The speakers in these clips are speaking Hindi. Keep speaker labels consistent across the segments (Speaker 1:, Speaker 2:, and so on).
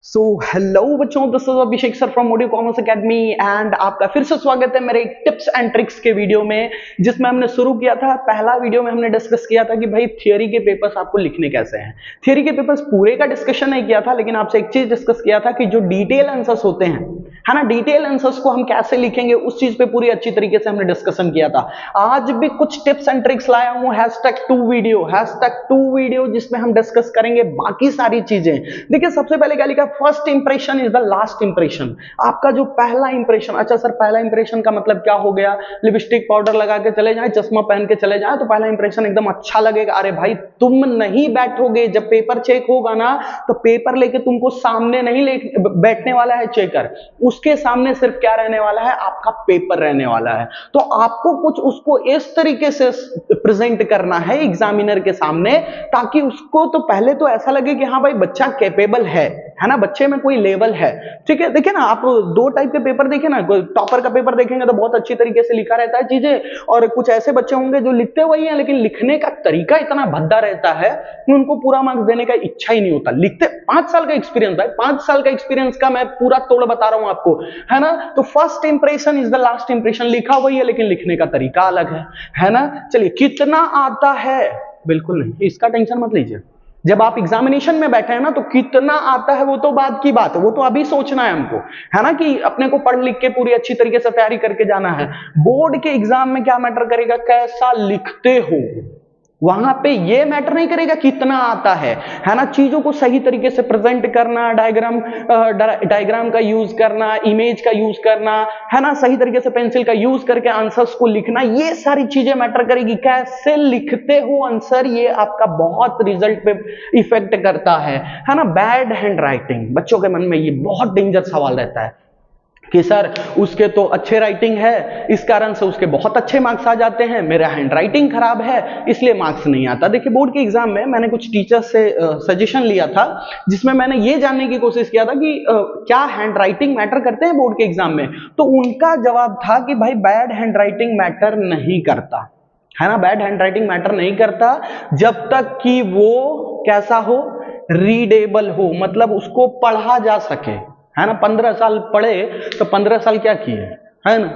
Speaker 1: हेलो बच्चों, this is Abhishek sir from motive commerce academy and आपका फिर से स्वागत है मेरे टिप्स एंड ट्रिक्स के वीडियो में, जिसमें हमने शुरू किया था। पहला वीडियो में हमने डिस्कस किया था कि भाई थियरी के पेपर्स आपको लिखने कैसे हैं। थियरी के पेपर्स पूरे का डिस्कशन नहीं किया था, लेकिन आपसे एक चीज डिस्कस किया था कि जो डिटेल आंसर्स होते हैं, है ना, डिटेल आंसर्स को हम कैसे लिखेंगे, उस चीज पे पूरी अच्छी तरीके से हमने डिस्कशन किया था। आज भी कुछ टिप्स एंड ट्रिक्स लाया हूं, #2 वीडियो, जिसमें हम डिस्कस करेंगे बाकी सारी चीजें। देखिए, सबसे पहले क्या लिखा, first impression is the last impression. आपका जो पहला इंप्रेशन, अच्छा सर पहला इंप्रेशन का मतलब क्या हो गया? लिपस्टिक पाउडर लगा के चले जाए, चश्मा पहन के चले जाए तो पहला इंप्रेशन एकदम अच्छा लगेगा। अरे भाई, तुम नहीं बैठोगे, जब पेपर चेक होगा ना तो पेपर लेके तुमको सामने नहीं बैठने वाला है चेकर, उसके सामने सिर्फ क्या रहने वाला है, आपका पेपर रहने वाला है। तो आपको कुछ उसको इस तरीके से प्रेजेंट करना है एग्जामिनर के सामने, ताकि उसको तो पहले तो ऐसा लगे कि हाँ भाई बच्चा कैपेबल है ना, बच्चे में कोई लेवल है। ठीक है, देखिए ना, आप दो टाइप के पेपर देखें ना, टॉपर का पेपर देखेंगे तो बहुत अच्छी तरीके से लिखा रहता है चीजें, और कुछ ऐसे बच्चे होंगे जो लिखते वही हैं लेकिन लिखने का तरीका इतना भद्दा रहता है कि उनको पूरा मार्क्स देने का इच्छा ही नहीं होता। लिखते 5 साल का एक्सपीरियंस, भाई 5 साल का एक्सपीरियंस का मैं पूरा तोड़ बता रहा हूं आपको, है ना। तो first impression is the last impression, लिखा वही है लेकिन लिखने का तरीका अलग है ना। चलिए, कितना आता है, बिल्कुल नहीं, इसका टेंशन मत लीजिए। जब आप एग्जामिनेशन में बैठे हैं ना, तो कितना आता है वो तो बाद की बात है, वो तो अभी सोचना है हमको, है ना, कि अपने को पढ़ लिख के पूरी अच्छी तरीके से तैयारी करके जाना है। बोर्ड के एग्जाम में क्या मैटर करेगा, कैसा लिखते हो, वहां पे ये मैटर नहीं करेगा कितना आता है ना। चीजों को सही तरीके से प्रेजेंट करना, डायग्राम का यूज करना, इमेज का यूज करना, है ना, सही तरीके से पेंसिल का यूज करके आंसर्स को लिखना, ये सारी चीजें मैटर करेगी। कैसे लिखते हो आंसर, ये आपका बहुत रिजल्ट पे इफेक्ट करता है ना। बैड हैंड राइटिंग, बच्चों के मन में ये बहुत डेंजर सवाल रहता है कि सर उसके तो अच्छे राइटिंग है, इस कारण से उसके बहुत अच्छे मार्क्स आ जाते हैं, मेरा हैंड राइटिंग खराब है इसलिए मार्क्स नहीं आता। देखिए, बोर्ड के एग्जाम में मैंने कुछ टीचर्स से सजेशन लिया था, जिसमें मैंने ये जानने की कोशिश किया था कि क्या हैंड राइटिंग मैटर करते हैं बोर्ड के एग्जाम में। तो उनका जवाब था कि भाई बैड हैंड राइटिंग मैटर नहीं करता, है ना, बैड हैंड राइटिंग मैटर नहीं करता जब तक कि वो कैसा हो, रीडेबल हो, मतलब उसको पढ़ा जा सके, है ना। 15 साल पढ़े तो 15 साल क्या किए, है ना,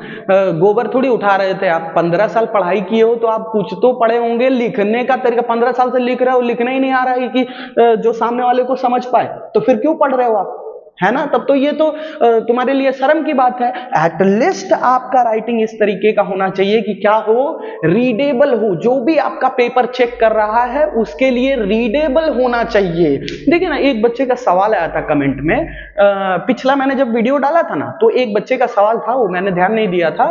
Speaker 1: गोबर थोड़ी उठा रहे थे आप। 15 साल पढ़ाई किए हो तो आप कुछ तो पढ़े होंगे। लिखने का तरीका, 15 साल से लिख रहे हो, लिखना ही नहीं आ रहा है कि जो सामने वाले को समझ पाए, तो फिर क्यों पढ़ रहे हो आप, है ना। तब तो ये तो तुम्हारे लिए शर्म की बात है। एटलीस्ट आपका राइटिंग इस तरीके का होना चाहिए कि क्या हो, रीडेबल हो, जो भी आपका पेपर चेक कर रहा है उसके लिए रीडेबल होना चाहिए। देखिए ना, एक बच्चे का सवाल आया था कमेंट में, पिछला मैंने जब वीडियो डाला था ना, तो एक बच्चे का सवाल था, वो मैंने ध्यान नहीं दिया था,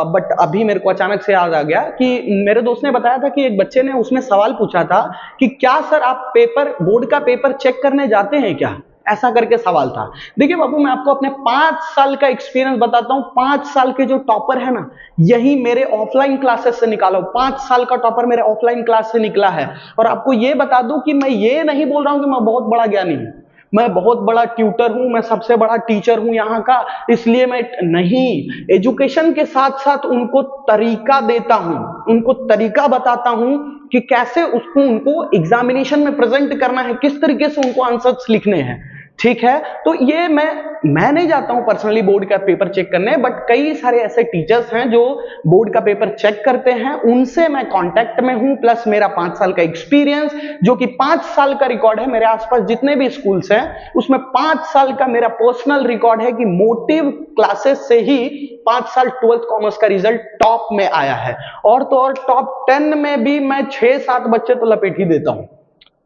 Speaker 1: बट अभी मेरे को अचानक से याद आ गया कि मेरे दोस्त ने बताया था कि एक बच्चे ने उसमें सवाल पूछा था कि क्या सर आप पेपर, बोर्ड का पेपर चेक करने जाते हैं क्या, ऐसा करके सवाल था। देखिए बाबू, मैं आपको अपने 5 साल का एक्सपीरियंस बताता हूं। 5 साल के जो टॉपर है ना, यही मेरे ऑफलाइन क्लासेस से निकाला हूं। 5 साल का टॉपर मेरे ऑफलाइन क्लास से निकला है। और आपको ये बता दूं कि मैं ये नहीं बोल रहा हूं कि मैं बहुत बड़ा ज्ञानी हूं, मैं बहुत बड़ा ट्यूटर हूं, मैं सबसे बड़ा टीचर हूं यहाँ का, इसलिए मैं नहीं, एजुकेशन के साथ साथ उनको तरीका देता हूं, उनको तरीका बताता हूं कि कैसे उसको, उनको एग्जामिनेशन में प्रेजेंट करना है, किस तरीके से उनको आंसर्स लिखने हैं। ठीक है, तो ये मैं नहीं जाता हूं पर्सनली बोर्ड का पेपर चेक करने, बट कई सारे ऐसे टीचर्स हैं जो बोर्ड का पेपर चेक करते हैं, उनसे मैं कांटेक्ट में हूं, प्लस मेरा 5 साल का एक्सपीरियंस, जो कि 5 साल का रिकॉर्ड है। मेरे आसपास जितने भी स्कूल्स हैं उसमें 5 साल का मेरा पर्सनल रिकॉर्ड है कि मोटिव क्लासेस से ही 5 साल 12th कॉमर्स का रिजल्ट टॉप में आया है। और तो और टॉप 10 में भी मैं 6-7 बच्चे तो लपेट ही देता हूं।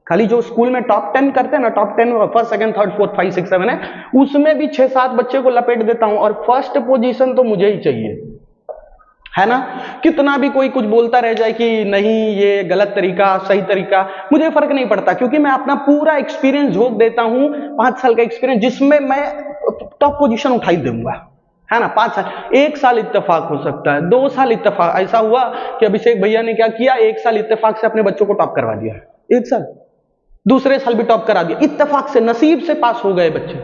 Speaker 1: खाली जो स्कूल में टॉप 10 करते हैं ना, top 10 first second third fourth 5 6 7 है, उसमें भी 6-7 बच्चे को लपेट देता हूं। और फर्स्ट पोजीशन तो मुझे ही चाहिए, है ना। कितना भी कोई कुछ बोलता रह जाए कि नहीं ये गलत तरीका, सही तरीका, मुझे फर्क नहीं पड़ता, क्योंकि मैं अपना पूरा एक्सपीरियंस झोंक देता हूं। 5 साल का एक्सपीरियंस, जिसमें मैं टॉप पोजीशन उठाई दूंगा, है ना। 5 साल, 1 साल इत्तेफाक हो सकता है, 2 साल इत्तेफाक। ऐसा हुआ कि अभिषेक भैया ने क्या किया, 1 साल इत्तेफाक से अपने बच्चों को टॉप करवा दिया, 1 साल, दूसरे साल भी टॉप करा दिया, इत्तेफाक से, नसीब से पास हो गए बच्चे।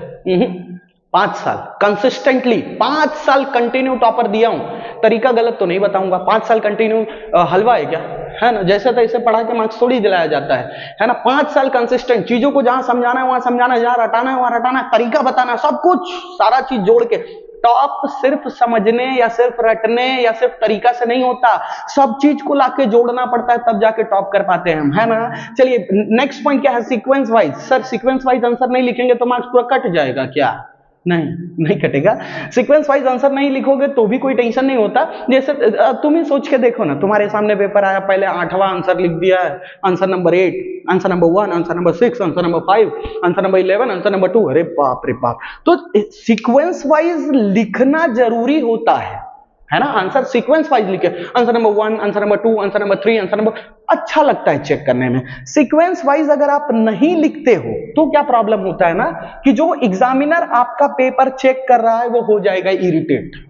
Speaker 1: 5 साल कंसिस्टेंटली 5 साल कंटिन्यू टॉपर दिया हूं, तरीका गलत तो नहीं बताऊंगा, 5 साल कंटिन्यू हलवा है क्या, है ना, जैसे तैसे पढ़ा के मार्क्स थोड़ी दिलाया जाता है ना। 5 साल कंसिस्टेंट, चीजों को जहां समझाना है वहां समझाना, जहां रटाना है वहां रटाना, तरीका बताना, सब कुछ सारा चीज जोड़ के। टॉप सिर्फ समझने या सिर्फ रटने या सिर्फ तरीका से नहीं होता, सब चीज को लाके जोड़ना पड़ता है, तब जाके टॉप कर पाते हैं हम, है ना। चलिए नेक्स्ट पॉइंट क्या है, sequence wise. Sir sequence wise answer नहीं लिखेंगे तो मार्क्स पूरा कट जाएगा क्या? नहीं कटेगा। सीक्वेंस वाइज आंसर नहीं लिखोगे तो भी कोई टेंशन नहीं होता। जैसे तुम ही सोच के देखो ना, तुम्हारे सामने पेपर आया, पहले 8वां आंसर लिख दिया है, answer number 8, answer number 1, answer number 6, answer number 5, answer number 11, answer number 2, अरे बाप रे बाप। तो सीक्वेंस वाइज लिखना जरूरी होता है ना। आंसर सीक्वेंस वाइज लिखे, answer number 1, answer number 2, answer number 3, answer number, अच्छा लगता है चेक करने में। सीक्वेंस वाइज अगर आप नहीं लिखते हो तो क्या प्रॉब्लम होता है ना, कि जो एग्जामिनर आपका पेपर चेक कर रहा है वो हो जाएगा इरिटेट।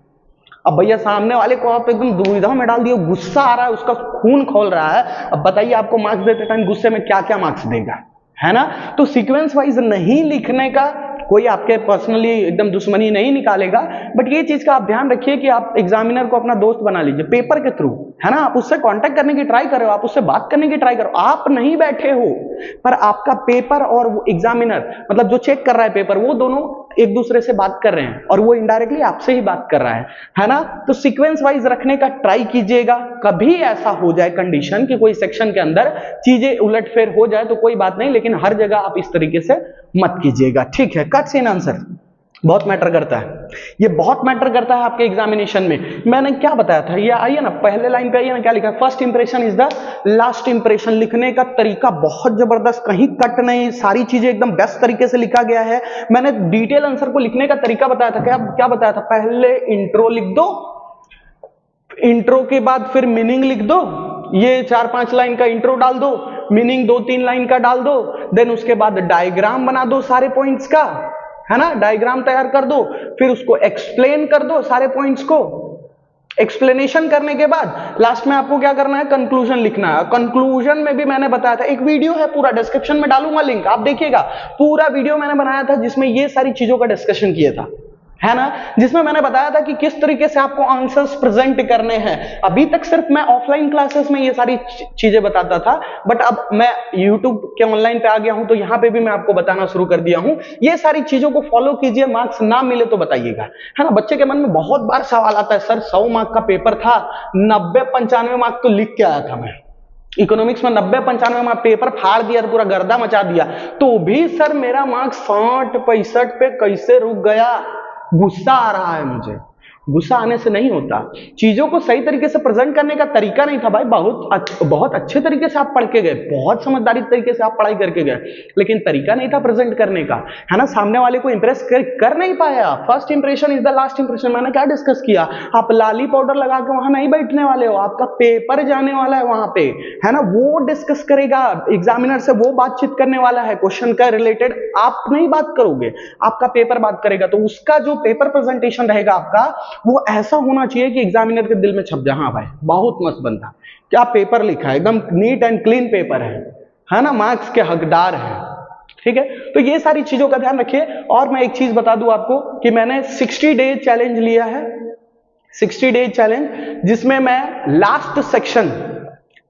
Speaker 1: अब भैया सामने वाले को आप एकदम दुविधा में डाल दिए, गुस्सा आ रहा है, उसका खून खोल रहा है, अब बताइए आपको मार्क्स देते टाइम गुस्से में क्या क्या मार्क्स देगा, है ना। तो सीक्वेंस वाइज नहीं लिखने का कोई आपके पर्सनली एकदम दुश्मनी नहीं निकालेगा, बट ये चीज का आप ध्यान रखिए कि आप एग्जामिनर को अपना दोस्त बना लीजिए पेपर के थ्रू, है ना। आप उससे कांटेक्ट करने की ट्राई करो, आप उससे बात करने की ट्राई करो। आप नहीं बैठे हो पर आपका पेपर और वो एग्जामिनर, मतलब जो चेक कर रहा है पेपर, वो दोनों एक दूसरे से बात कर रहे हैं और वो इनडायरेक्टली आपसे ही बात कर रहा है ना। तो सीक्वेंस वाइज रखने का ट्राई कीजिएगा। कभी ऐसा हो जाए कंडीशन कि कोई सेक्शन के अंदर चीजें उलटफेर हो जाए तो कोई बात नहीं, लेकिन हर जगह आप इस तरीके से मत कीजिएगा, ठीक है। कट सीन आंसर बहुत मैटर करता है, ये बहुत मैटर करता है आपके एग्जामिनेशन में। मैंने क्या बताया था, ये आइए ना, पहले लाइन पे आइए ना, क्या लिखा है, first impression is the last impression. लिखने का तरीका बहुत जबरदस्त, कहीं कट नहीं, सारी चीजें एकदम बेस्ट तरीके से लिखा गया है। मैंने डिटेल आंसर को लिखने का तरीका बताया था, क्या बताया था, पहले इंट्रो लिख दो, इंट्रो के बाद फिर मीनिंग लिख दो, ये 4-5 लाइन का इंट्रो डाल दो, मीनिंग 2-3 लाइन का डाल दो, देन उसके बाद डायग्राम बना दो सारे पॉइंट्स का, है ना, डायग्राम तैयार कर दो, फिर उसको एक्सप्लेन कर दो सारे पॉइंट्स को। एक्सप्लेनेशन करने के बाद लास्ट में आपको क्या करना है, कंक्लूजन लिखना है। कंक्लूजन में भी मैंने बताया था, एक वीडियो है पूरा, डिस्क्रिप्शन में डालूंगा लिंक, आप देखिएगा, पूरा वीडियो मैंने बनाया था जिसमें ये सारी चीजों का डिस्कशन किया था, है ना, जिसमें मैंने बताया था कि किस तरीके से आपको आंसर्स प्रेजेंट करने हैं। अभी तक सिर्फ मैं ऑफलाइन क्लासेस में ये सारी चीजें बताता था, बट अब मैं यूट्यूब के ऑनलाइन पे आ गया हूं तो यहां पे भी मैं आपको बताना शुरू कर दिया हूं। ये सारी चीजों को फॉलो कीजिए, मार्क्स ना मिले तो बताइएगा, है ना। बच्चे के मन में बहुत बार सवाल आता है, सर 100 मार्क का पेपर था, 90-95 मार्क तो लिख के आया था मैं, इकोनॉमिक्स में 90-95 मार्क, पेपर फाड़ दिया, पूरा गर्दा मचा दिया, तो भी सर मेरा मार्क्स 60-65 पे कैसे रुक गया, गुस्सा आ रहा है मुझे। गुस्सा आने से नहीं होता, चीजों को सही तरीके से प्रेजेंट करने का तरीका नहीं था भाई। बहुत अच्छे तरीके से आप पढ़ के गए, बहुत समझदारी तरीके से आप पढ़ाई करके गए, लेकिन तरीका नहीं था प्रेजेंट करने का, है ना। सामने वाले को इंप्रेस कर नहीं पाया। First impression is the last impression. मैंने क्या डिस्कस किया, आप लाली पाउडर लगा के वहां नहीं बैठने वाले हो, आपका पेपर जाने वाला है वहां पे, है ना, वो डिस्कस करेगा एग्जामिनर से, वो बातचीत करने वाला है क्वेश्चन का रिलेटेड, आप नहीं बात करोगे, आपका पेपर बात करेगा। तो उसका जो पेपर प्रेजेंटेशन रहेगा आपका, वो ऐसा होना चाहिए कि एग्जामिनर के दिल में छप जाए, हाँ भाई बहुत मस्त बंदा, क्या पेपर लिखा है, एकदम नीट एंड क्लीन पेपर है ना, मार्क्स के हकदार है, ठीक है। तो ये सारी चीजों का ध्यान रखिए। और मैं एक चीज बता दूं आपको कि मैंने 60 डे चैलेंज लिया है, 60 डे चैलेंज, जिसमें मैं लास्ट सेक्शन,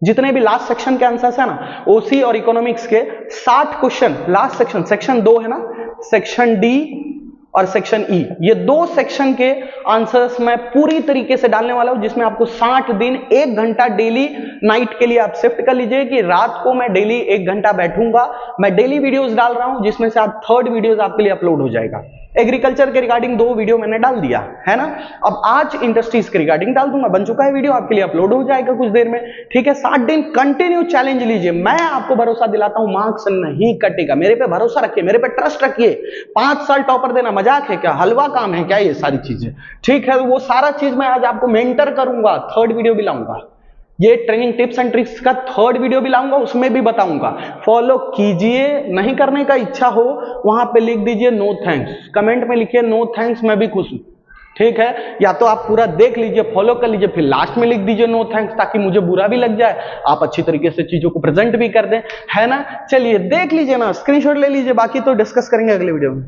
Speaker 1: जितने भी लास्ट सेक्शन के आंसर्स है ना, ओसी और इकोनॉमिक्स के 60 क्वेश्चन, लास्ट सेक्शन, सेक्शन 2 है ना, सेक्शन डी और सेक्शन ई, ये 2 सेक्शन के आंसर्स मैं पूरी तरीके से डालने वाला हूं, जिसमें आपको 60 दिन 1 घंटा डेली नाइट के लिए आप शिफ्ट कर लीजिए कि रात को मैं डेली 1 घंटा बैठूंगा। मैं डेली वीडियोस डाल रहा हूं, जिसमें से आप 3rd वीडियोस आपके लिए अपलोड हो जाएगा। एग्रीकल्चर के रिगार्डिंग 2 वीडियो मैंने डाल दिया है ना, अब आज इंडस्ट्रीज के रिगार्डिंग डाल दूंगा, बन चुका है वीडियो, आपके लिए अपलोड हो जाएगा कुछ देर में, ठीक है। 60 दिन कंटिन्यू चैलेंज लीजिए, मैं आपको भरोसा दिलाता हूं मार्क्स नहीं कटेगा, मेरे पे भरोसा रखिए, मेरे पे ट्रस्ट रखिए। 5 साल टॉपर देना मजाक है क्या, हलवा काम है क्या ये सारी चीजें, ठीक है। वो सारा चीज मैं आज आपको मेंटर करूंगा, 3rd वीडियो भी लाऊंगा, ये ट्रेनिंग टिप्स एंड ट्रिक्स का 3rd वीडियो भी लाऊंगा, उसमें भी बताऊंगा, फॉलो कीजिए। नहीं करने का इच्छा हो वहां पे लिख दीजिए नो थैंक्स, कमेंट में लिखिए नो थैंक्स, मैं भी खुश हूं, ठीक है। या तो आप पूरा देख लीजिए, फॉलो कर लीजिए, फिर लास्ट में लिख दीजिए नो थैंक्स, ताकि मुझे बुरा भी लग जाए, आप अच्छी तरीके से चीजों को प्रेजेंट भी कर दें, है ना। चलिए देख लीजिए ना, स्क्रीनशॉट ले लीजिए, बाकी तो डिस्कस करेंगे अगले वीडियो में।